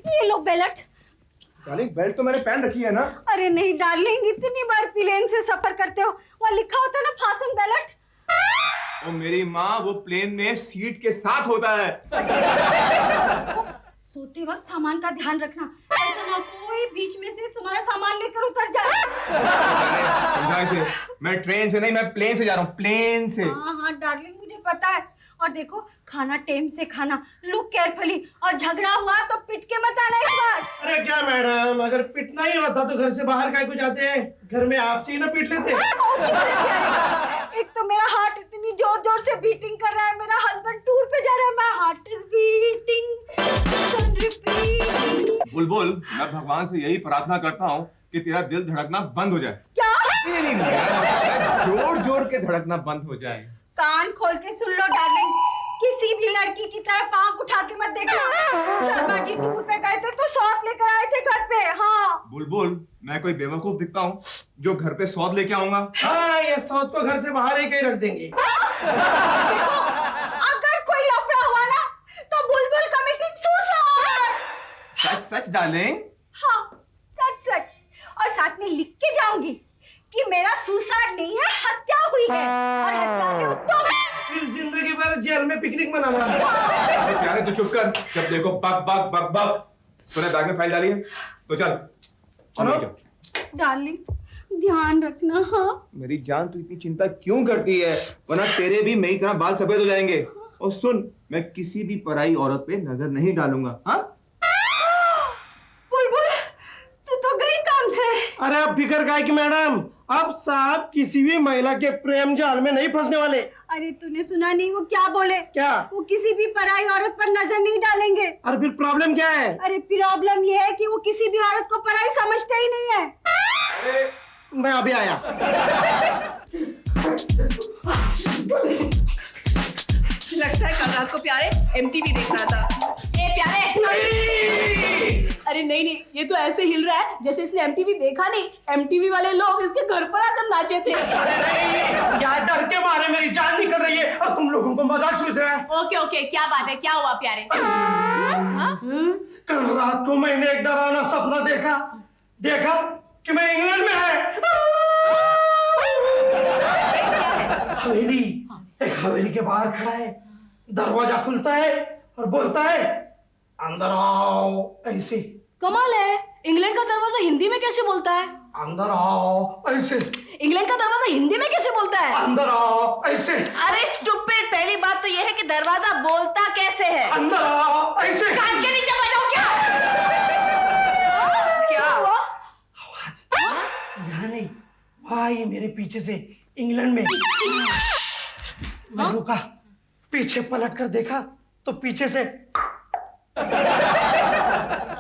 ये लो belt. Darling belt तो मैंने पहन रखी है ना। अरे नहीं डार्लिंग, इतनी बार प्लेन से सफर करते हो, वहाँ लिखा होता है ना फासन बेल्ट। ओ मेरी माँ, वो प्लेन में सीट के साथ होता है। सोते वक्त सामान का ध्यान रखना, ऐसा ना कोई बीच में से तुम्हारा सामान लेकर उतर जाए। समझा इसे, मैं ट्रेन से नहीं, मैं प्लेन से जा रहा हूँ, प्लेन से। हाँ हाँ डार्लिंग, मुझे पता है। और देखो, खाना टाइम से खाना, लुक केयरफुली, और झगड़ा हुआ तो पिट के मत आना इस बार। अरे क्या मैडम, अगर पिटना ही होता तो घर से बाहर काहे को जाते हैं, घर में आपसे ही ना पीट लेते। एक तो मेरा हार्ट इतनी जोर जोर से बीटिंग कर रहा है, मेरा हस्बैंड टूर पे जा रहा है, my heart is beating repeating. बुलबुल, मैं भगवान से यही प्रार्थना करता हूँ कि तेरा दिल धड़कना बंद हो जाए। क्या? नहीं, जोर जोर के धड़कना बंद हो जाए। कान खोल के सुन लो डार्लिंग, किसी भी लड़की की तरफ आंख उठा के मत देखना। शर्मा जी टूर पे गए थे तो सौत लेकर आए थे घर पे। हाँ बुलबुल, मैं कोई बेवकूफ दिखता हूँ जो घर पे सौत लेके आऊंगा? हाँ, ये सौत को घर से बाहर ही कहीं रख देंगे। देखो, अगर कोई लफड़ा हुआ ना तो बुलबुल कमिटिंग सुसाइड। सच सच डार्लिंग? हाँ सच सच, और साथ में लिख के जाऊंगी कि मेरा सुसाइड नहीं है, हत्या हुई है, और हत्यारे हो तुम। फिर जिंदगी भर जेल में पिकनिक मनाना। अरे प्यारे तू चुप कर, जब देखो बक बक बक बक। तूने बैग में फाइल डाली है तो चल चलो। डार्लिंग ध्यान रखना। हाँ मेरी जान, तू इतनी चिंता क्यों करती है? वरना तेरे भी मेरी तरह बाल सफेद हो जाएंगे। और सुन, मैं किसी भी पराई औरत पे नजर नहीं डालूंगा। हाँ बुलबुल, तू तो गई काम से। अरे अब फिक्र काहे की मैडम, अब साहब किसी भी महिला के प्रेम जाल में नहीं फंसने वाले। अरे तूने सुना नहीं वो क्या बोले? क्या? वो किसी भी पराई औरत पर नजर नहीं डालेंगे। और फिर प्रॉब्लम क्या है? अरे प्रॉब्लम ये है कि वो किसी भी औरत को पराई समझते ही नहीं है। अरे मैं अभी आया। लगता है कल रात को प्यारे एमटीवी देख रहा था। ए प्यारे, नहीं! अरे नहीं नहीं, ये तो ऐसे हिल रहा है जैसे इसने एमटीवी देखा नहीं। एमटीवी वाले लोग इसके घर पर आकर नाचे थे। अरे नहीं, यार डर के मारे मेरी जान निकल रही है और तुम लोगों को मजाक सूझ रहा है। ओके ओके, क्या बात है, क्या हुआ प्यारे? कल रात को मैंने एक डरावना सपना देखा कि मैं इंग्लैंड में है। एक हवेली के बाहर खड़ा है, दरवाजा खुलता है और बोलता है अंदर आओ। ऐसे कमाल है, इंग्लैंड का दरवाजा हिंदी में कैसे बोलता है? अंदर आओ। ऐसे इंग्लैंड का दरवाजा हिंदी में कैसे बोलता है? अंदर आओ। ऐसे अरे स्टूपिड, पहली बात तो ये है कि दरवाजा बोलता कैसे है? अंदर आओ। ऐसे कान के नीचे बजाओ क्या? क्या आवाज यहाँ नहीं, भाई मेरे पीछे से इंग्लैंड में। मैं रुका, पीछे पलट कर देखा तो पीछे से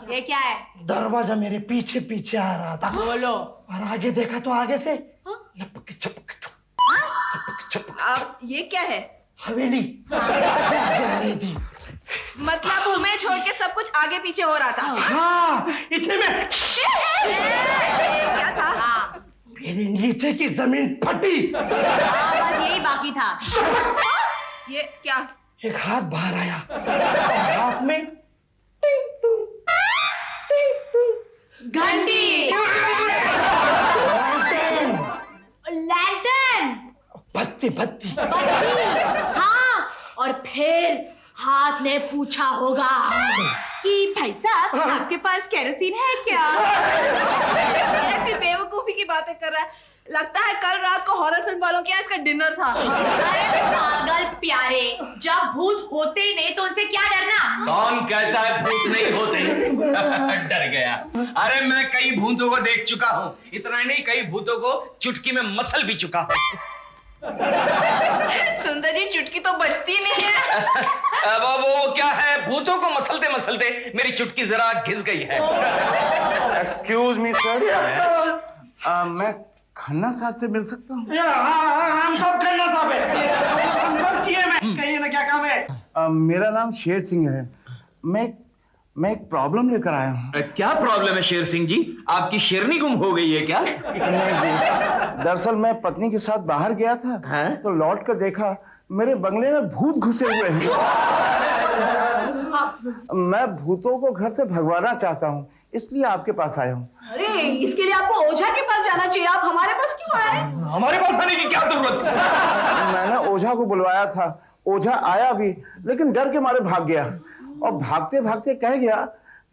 ये क्या है? दरवाजा मेरे पीछे पीछे आ रहा था। बोलो। और आगे देखा तो आगे से लपक छपक छुप, लपक छपक। अब ये क्या है? हवेली आगे आगे आ रही थी। मतलब तुम्हें छोड़ के सब कुछ आगे पीछे हो रहा था? हाँ, इतने में क्या था? हाँ, मेरे नीचे की जमीन फटी। बस यही बाकी था। ये क्या? एक हाथ बाहर आया और हाथ में टिंग टुंग, टिंग टुंग। घंटी, लैंटर्न, बत्ती बत्ती। हाँ, और फिर हाथ ने पूछा होगा कि भाई साहब आपके पास केरोसिन है क्या? ऐसी बेवकूफी की बातें कर रहा है, लगता है कल रात को हॉरर फिल्म वालों के यहाँ इसका डिनर था। अरे पागल प्यारे, जब भूत होते ही नहीं तो उनसे क्या डरना? कौन कहता है भूत नहीं होते? डर गया। अरे मैं कई भूतों को देख चुका हूँ, इतना ही नहीं, कई भूतों को चुटकी में मसल भी चुका हूँ। सुंदर जी, चुटकी तो बजती नहीं है। अब वो क्या है, भूतों को मसलते मसलते मेरी चुटकी जरा घिस गई है। एक्सक्यूज मी सर, मैं खन्ना साहब से मिल सकता हूँ? हम सब खन्ना साहब है, हम सब चाहिए। मैं कहिए ना, क्या काम है? मेरा नाम शेर सिंह है। मैं एक प्रॉब्लम लेकर आया हूँ। क्या प्रॉब्लम है शेर सिंह जी? आपकी शेरनी गुम हो गई है क्या? नहीं जी, दरअसल मैं पत्नी के साथ बाहर गया था। तो लौट कर देखा मेरे बंगले में भूत घुसे हुए हैं। मैं भूतों को घर से भगवाना चाहता हूँ, इसलिए आपके पास आया हूँ। अरे इसके लिए आपको ओझा के पास जाना चाहिए, आप हमारे पास क्यों आए? हमारे पास आने की क्या जरूरत थी? मैंने ओझा को बुलवाया था, ओझा आया भी, लेकिन डर के मारे भाग गया और भागते भागते कह गया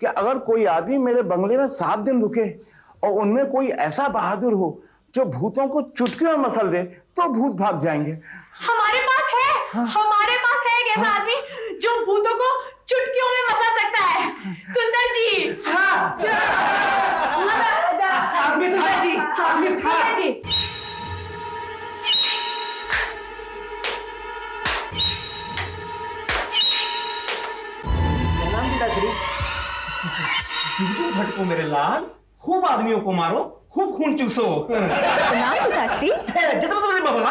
कि अगर कोई आदमी मेरे बंगले में 7 दिन रुके और उनमें कोई ऐसा बहादुर हो जो भूतों को चुटकी में मसल दे तो भूत भाग जाएंगे। हमारे पास है, हमारे पास है एक ऐसा आदमी जो भूतों को चुटकियों में मसा सकता है। सुंदर जी। सुंदर जी, सुंदर जी। भटको मेरे लाल, खूब आदमियों को मारो, खूब खून चूसो। प्रणाम पिताश्री। बाबा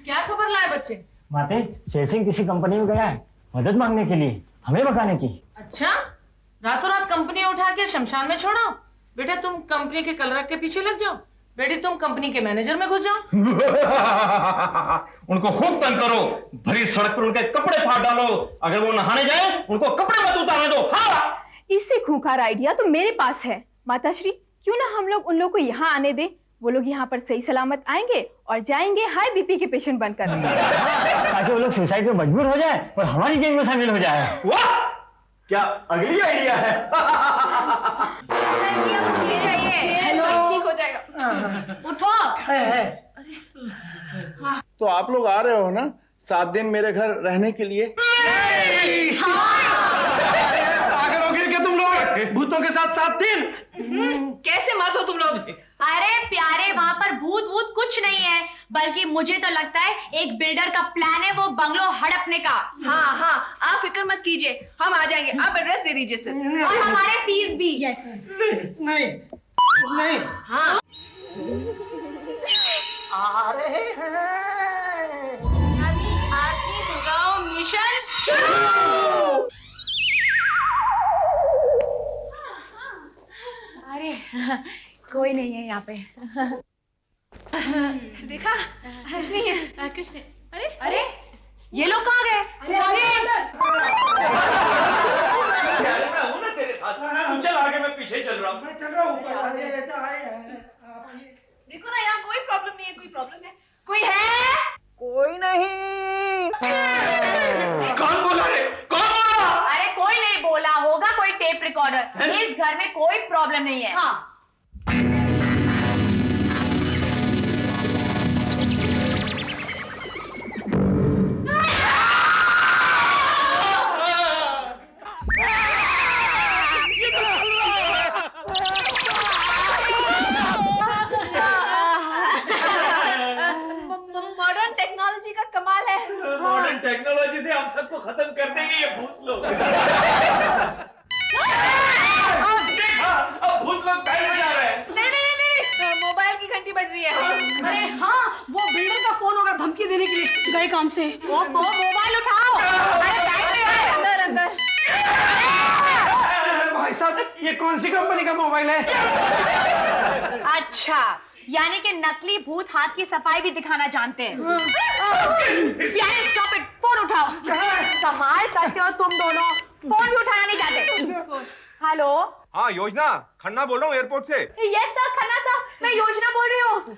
क्या खबर लाए बच्चे? माते, शेर सिंह किसी कंपनी में गया है मदद मांगने के लिए, हमें भगाने की। अच्छा, रातों रात कंपनी उठा के शमशान में छोड़ा? बेटा तुम कंपनी के कलरक के पीछे लग जाओ, बेटी तुम कंपनी के मैनेजर में घुस जाओ। उनको खूब तंग करो, भरी सड़क पर उनके कपड़े फाड़ डालो, अगर वो नहाने जाए उनको कपड़े मत उतारने दो। हाँ, इससे खूंखार आइडिया तो मेरे पास है। माताश्री, क्यों ना हम लोग उन लोग को यहाँ आने दें, वो लोग यहाँ पर सही सलामत आएंगे और जाएंगे हाई बीपी के पेशेंट बनकर। ताकि वो लोग सुसाइड में मजबूर हो जाए और हमारी गैंग में शामिल हो जाए। वाह, क्या अगली आइडिया है। हेलो, ठीक हो जाएगा। उठो। तो आप लोग आ रहे हो ना 7 दिन मेरे घर रहने के लिए? पागल हो गए क्या तुम लोग? भूतों के साथ 7 दिन? कैसे मर्द हो तुम लोग? अरे प्यारे, वहाँ पर भूत वूत कुछ नहीं है, बल्कि मुझे तो लगता है एक बिल्डर का प्लान है वो बंगलो हड़पने का। हाँ हाँ, आप फिक्र मत कीजिए, हम आ जाएंगे। आप एड्रेस दे दीजिए सर। और हमारे फीस भी। यस। नहीं नहीं। हाँ। आ रहे हैं। आदमी भगाओ मिशन शुरू। अरे कोई नहीं है यहाँ पे। देखा, कुछ नहीं है। कुछ नहीं। अरे अरे ये लोग कहाँ गए? तेरे साथ चल आगे, मैं पीछे चल रहा हूँ। मैं चल रहा हूँ ऊपर। देखो ना, यहाँ कोई प्रॉब्लम नहीं है। कोई प्रॉब्लम है? कोई है? कोई नहीं। कौन बोला रे? कौन बोला? अरे कोई नहीं बोला होगा, कोई टेप रिकॉर्डर। इस घर में कोई प्रॉब्लम नहीं है। हाँ। मॉडर्न टेक्नोलॉजी का कमाल है। मॉडर्न टेक्नोलॉजी से हम सबको खत्म कर देंगे ये भूत लोग। देखा, अब भूत लोग बैल बजा रहे हैं। नहीं, मोबाइल की घंटी बज रही है। अरे हाँ, वो बिल्डर का फोन होगा धमकी देने के लिए गए काम से। वो मोबाइल उठाओ। अरे बैंक में है। अंदर अंदर। भाई साहब, ये कौन सी कंपनी का मोबाइल है? अच्छा, यानी कि नकली भूत हाथ की सफाई भी दिखाना जानते हैं। स्टॉप इट, फोन उठाओ। कमाल करते हो तुम दोनों, फोन भी उठाना नहीं चाहते। हेलो। हाँ योजना, खन्ना बोल रहा हूँ एयरपोर्ट से। यस सर, खन्ना साहब, मैं योजना बोल रही हूँ।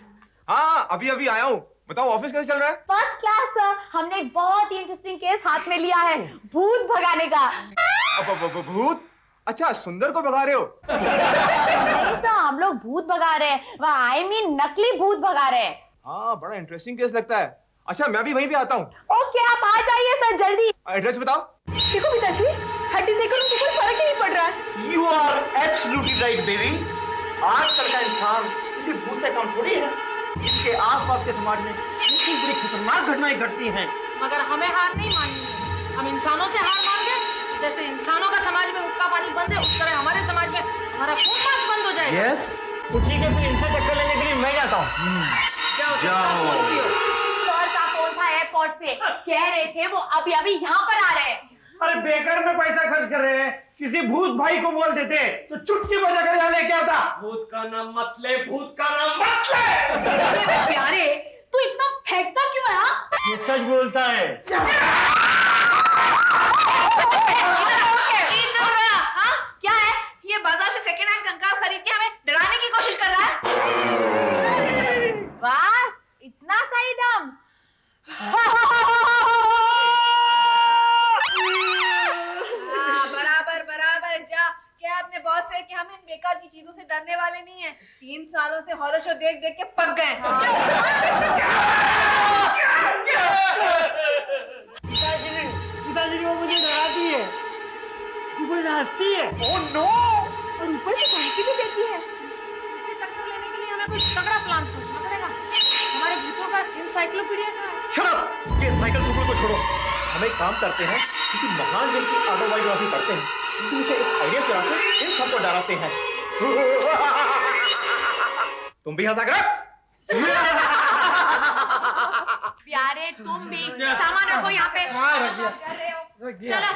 हाँ, अभी अभी आया हूँ। बताओ ऑफिस कैसे चल रहा है? फर्स्ट क्लास सर, हमने एक बहुत ही इंटरेस्टिंग केस हाथ में लिया है, भूत भगाने का। भूत? अच्छा, सुंदर को भगा रहे हो? नहीं सर, हम लोग भूत भगा रहे हैं, आई मीन नकली भूत भगा रहे हैं। हाँ, बड़ा इंटरेस्टिंग केस लगता है। अच्छा, मैं भी वहीं पे आता हूँ। ओके, आप आ जाइए सर जल्दी। एड्रेस बताओ। देखो पिताश्री, हड्डी देखकर उनको कोई फर्क ही नहीं पड़ रहा है। You are absolutely right, baby. आजकल का इंसान किसी भूत से कम थोड़ी है। इसके आसपास के समाज में इतनी बड़ी खतरनाक घटनाएं घटती हैं। मगर हमें हार नहीं माननी है, हम इंसानों से हार मान गए। जैसे इंसानों का समाज में हुक्का पानी बंद है, उस तरह हमारे समाज में हमारा खून मांस बंद हो जाएगा। Yes. तो ठीक है, फिर इनसे टक्कर लेने के लिए मैं जाता हूँ। जाओ। सर का फोन था एयरपोर्ट से, कह रहे थे वो अभी अभी यहाँ पर आ रहे हैं। अरे बेकार में पैसा खर्च कर रहे हैं, किसी भूत भाई को बोल देते तो चुटकी बजाकर यहाँ लेके आता। भूत का नाम मत ले, भूत का नाम मत ले। प्यारे, तू इतना फेंकता क्यों है? ये सच बोलता है। डरने वाले नहीं है। 3 सालों से हॉरर शो देख देख के पक गए हैं। पिताश्री वो मुझे डराती है, ऊपर से हंसती है। Oh no! और ऊपर से धमकी भी देती है। इससे टक्कर लेने के लिए हमें कुछ तगड़ा प्लान सोचना पड़ेगा। हमारे भूतों का इंसाइक्लोपीडिया का है। Shut up! ये साइकिल सुकूल को छोड़ो। हम एक काम करते हैं, किसी महान व्यक्ति की ऑटोबायोग्राफी पढ़ते हैं, इसमें से एक आइडिया चुरा के इन सबको डराते हैं। तुम भी हंसा करो। प्यारे तुम भी सामान रखो यहाँ पे। चलो।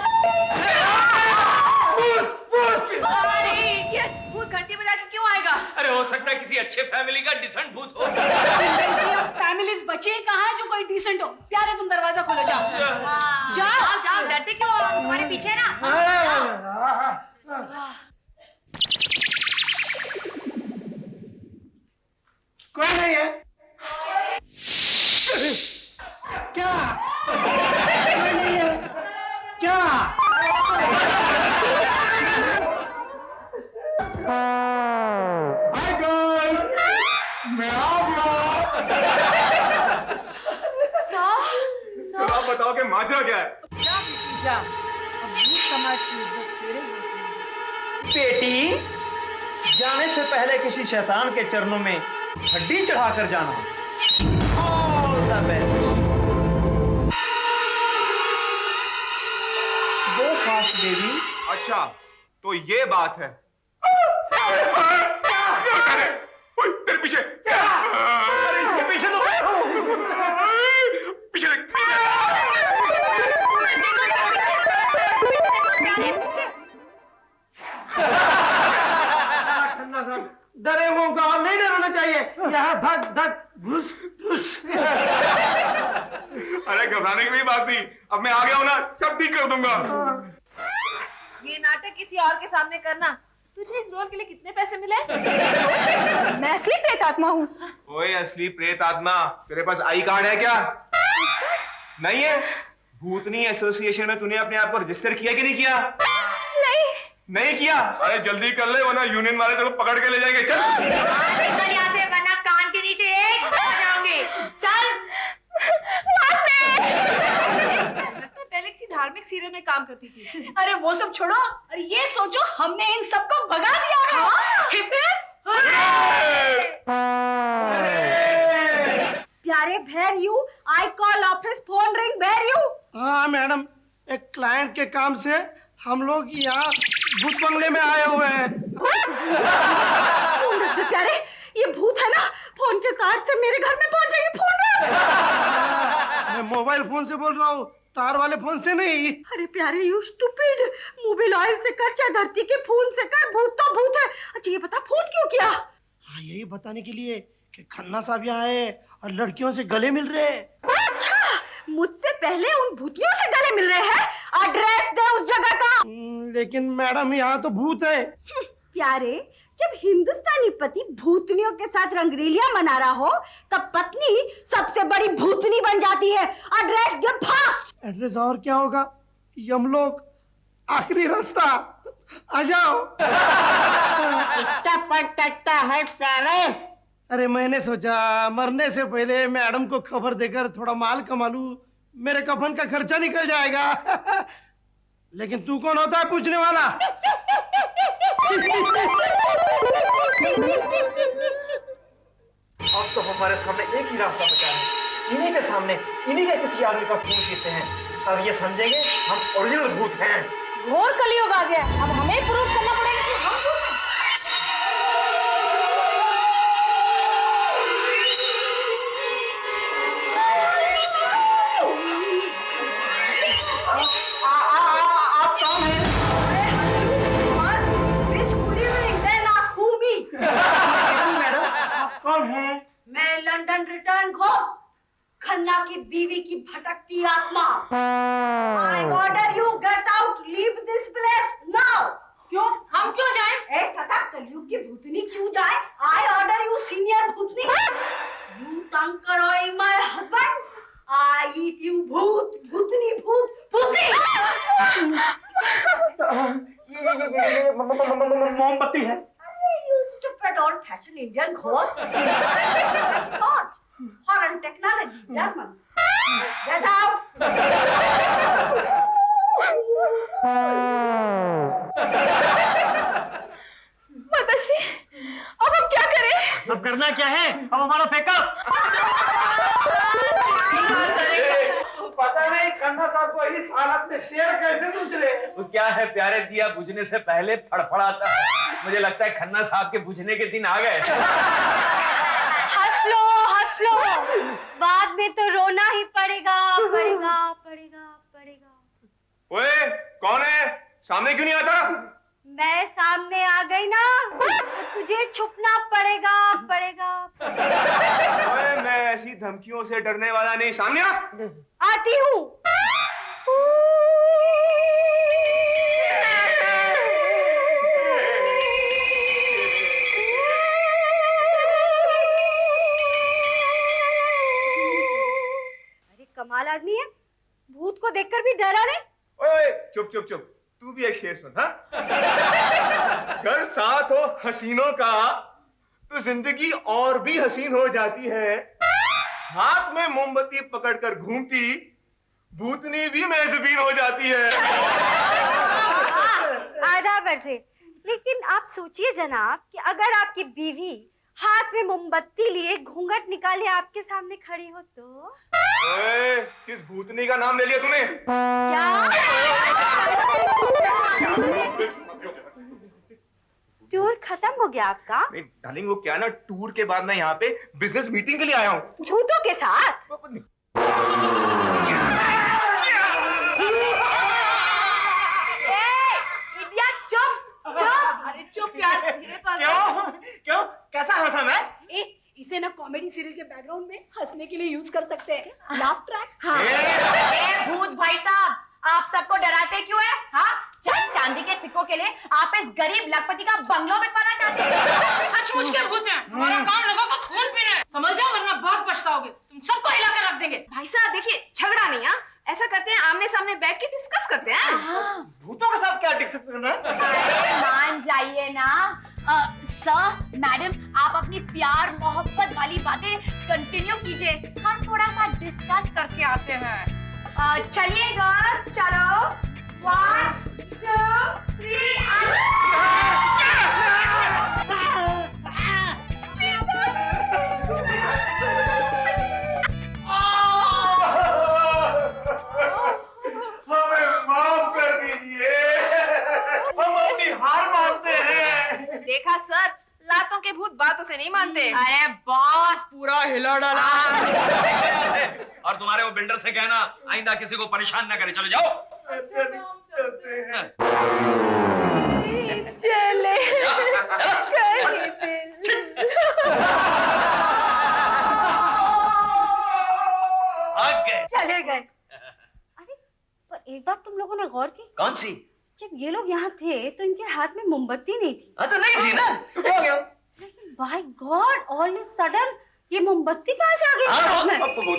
अरे इडियट, भूत घंटी बजा के क्यों आएगा? अरे हो सकता है किसी अच्छे फैमिली का डिसेंट भूत हो। सुंदर जी, अब फैमिलीज बचे कहाँ है जो कोई डिसेंट हो? प्यारे तुम दरवाजा खोलो, जाओ। जाओ जाओ, डरते क्यों हो? तुम्हारे पीछे है ना। कौन है ये? क्या? कोई नहीं है। क्या? हाय गर्ल, मैं आ गया। तो आप बताओ कि माजरा क्या है? जा बेटी जा, अब भूत समाज की इज्जत तेरे हाथ में है। बेटी, जाने से पहले किसी शैतान के चरणों में हड्डी चढ़ाकर जाना। All the best. Go fast, baby. अच्छा, तो ये बात है। तेरे पीछे। अरे इसके पीछे तो मैं हूँ। पीछे देख। खन्ना साहब, डरे हुओं को नहीं डराना चाहिए। यहाँ धक धक घुस घुस। अरे घबराने की भी बात नहीं, अब मैं आ गया हूं ना, सब ठीक कर दूंगा। ये नाटक किसी और के सामने करना। तुझे इस रोल के लिए कितने पैसे मिले? मैं असली प्रेत आत्मा हूँ। ओए असली प्रेत आत्मा, तेरे पास आई कार्ड है क्या? नहीं है? भूतनी एसोसिएशन में तूने अपने आप को रजिस्टर किया कि नहीं किया? नहीं किया? अरे जल्दी कर ले, वरना यूनियन वाले तेरे को पकड़ के ले जाएंगे। चल निकल यहाँ से, वरना कान के नीचे एक बजाऊंगी। चल। पहले किसी धार्मिक सीरियल में काम करती थी। अरे वो सब छोड़ो, अरे ये सोचो हमने इन सबको भगा दिया है। Hip hip. प्यारे where you? I call office, phone ring, where you? हाँ मैडम, एक क्लाइंट के काम से हम लोग यहाँ भूत बंगले में आए हुए हैं। फोन रख दे प्यारे, ये भूत है ना, फोन के तार से मेरे घर में पहुंचेगी। फोन रख। मैं मोबाइल फोन से बोल रहा हूँ, तार वाले फोन से नहीं। अरे प्यारे यू स्टूपिड, मोबाइल ऑयल से कर चाहे धरती के खून से कर, भूत तो भूत है। अच्छा ये बता फोन क्यों किया? हाँ, यही बताने के लिए कि खन्ना साहब यहाँ आए और लड़कियों से गले मिल रहे हैं। अच्छा, मुझसे पहले उन भूतियों से गले मिल रहे हैं? एड्रेस दे उस जगह का। लेकिन मैडम यहाँ तो भूत है। प्यारे, जब हिंदुस्तानी पति भूतनियों के साथ रंगरेलियां मना रहा हो, तब पत्नी सबसे बड़ी भूतनी बन जाती है। एड्रेस दे फास्ट। एड्रेस और क्या होगा? यमलोक, आखिरी रास्ता। आ जाओ। टकता है प्यारे। अरे मैंने सोचा मरने से पहले मैडम को खबर देकर थोड़ा माल कमा लूं, मेरे कफन का खर्चा निकल जाएगा। लेकिन तू कौन होता है पूछने वाला? अब तो हमारे सामने एक ही रास्ता बचा है, इन्हीं के सामने इन्हीं के किसी आदमी का खून पीते हैं, तब ये समझेंगे हम ओरिजिनल भूत हैं। घोर कलयुग आ गया, अब हमें प्रूव करना पड़ेगा कि हम भूत हैं। आप कौन हैं? मैडम, आप कौन हैं? मैं लंदन रिटर्न घोस्ट, खन्ना की बीवी की भटकती आत्मा। I order you get out, leave this place now. क्यों? हम क्यों जाएं? ए सटा, कलयुग की भूतनी क्यों जाए? I order you senior Bhootni. You तंग करो my husband, I eat you भूत, भूतनी भूत, भूतनी। ये मोमबत्ती है। अरे you stupid old-fashioned Indian ghost. Thought. Foreign technology, German. Get out. माताश्री, अब हम क्या करें? अब करना क्या है? अब हमारा पैकअप। पता नहीं खन्ना साहब को इस हालत में शेर कैसे सूझ रहे हैं। तो क्या है प्यारे, दिया बुझने से पहले फड़फड़ाता है। मुझे लगता है खन्ना साहब के बुझने के दिन आ गए। हंस लो, बाद में तो रोना ही पड़ेगा, पड़ेगा। ओए, कौन है? सामने क्यों नहीं आता? मैं सामने आ गई ना, तो तुझे छुपना पड़ेगा। ओए, मैं ऐसी धमकियों से डरने वाला नहीं। सामने आ। आती हूँ। अरे कमाल आदमी है, भूत को देखकर भी डरा नहीं। ओए, चुप। तू भी एक शेर सुन, हाँ? अगर साथ हो हसीनों का तो जिंदगी और भी हसीन हो जाती है। हाथ में मोमबत्ती पकड़कर घूमती भूतनी भी मेजबीन हो जाती है। आधा बरसे। लेकिन आप सोचिए जनाब कि अगर आपकी बीवी हाथ में मोमबत्ती लिए घूंघट निकाले आपके सामने खड़ी हो तो? ओए, किस भूतनी का नाम ले लिया तूने? क्या? टूर खत्म हो गया आपका? नहीं डार्लिंग, वो क्या ना, टूर के बाद मैं यहाँ पे बिजनेस मीटिंग के लिए आया हूँ। भूतों के साथ? अरे चुप यार, धीरे तो क्यों? कैसा हंसा मैं? इसे ना कॉमेडी सीरियल के बैकग्राउंड में हंसने के लिए यूज कर सकते हैं, लाफ ट्रैक। भूत भाई साहब, आप सबको डराते क्यों है? हाँ, चंद चांदी के सिक्कों के लिए आप इस गरीब लखपति का बंगलो बिकवाना चाहते हैं? सचमुच के भूत हैं। हमारा काम लोगों का खून पीना है, समझ जाओ, वरना बहुत पछताओगे। तुम सबको हिलाकर रख देंगे। भाई साहब देखिए, झगड़ा नहीं, हाँ ऐसा करते हैं, आमने सामने बैठ के डिस्कस करते हैं। भूतों के साथ क्या डिस्कस करना है? अरे मान जाइए ना। सर, मैडम, आप अपनी प्यार मोहब्बत वाली बातें कंटिन्यू कीजिए, हम थोड़ा सा डिस्कस करके आते हैं। चलिए गर्ल, चलो। 1 2 3 हमें माफ कर दीजिए, हम अपनी हार मानते हैं। देखा सर, लातों के भूत बातों से नहीं मानते। अरे बॉस, पूरा हिला डाला। और तुम्हारे वो बिल्डर से कहना आइंदा किसी को परेशान ना करे। चले जाओ। चलते हैं। चले भाग गए। चले गए। अरे पर एक बात तुम लोगों ने गौर की? कौन सी? जब ये लोग यहाँ थे तो इनके हाथ में मोमबत्ती नहीं थी। तो नहीं थी ना, तो क्या हो गया? लेकिन by God, all is sudden ये मोमबत्ती कहाँ से आ गई? हाँ, हाथ में? अब तो बहुत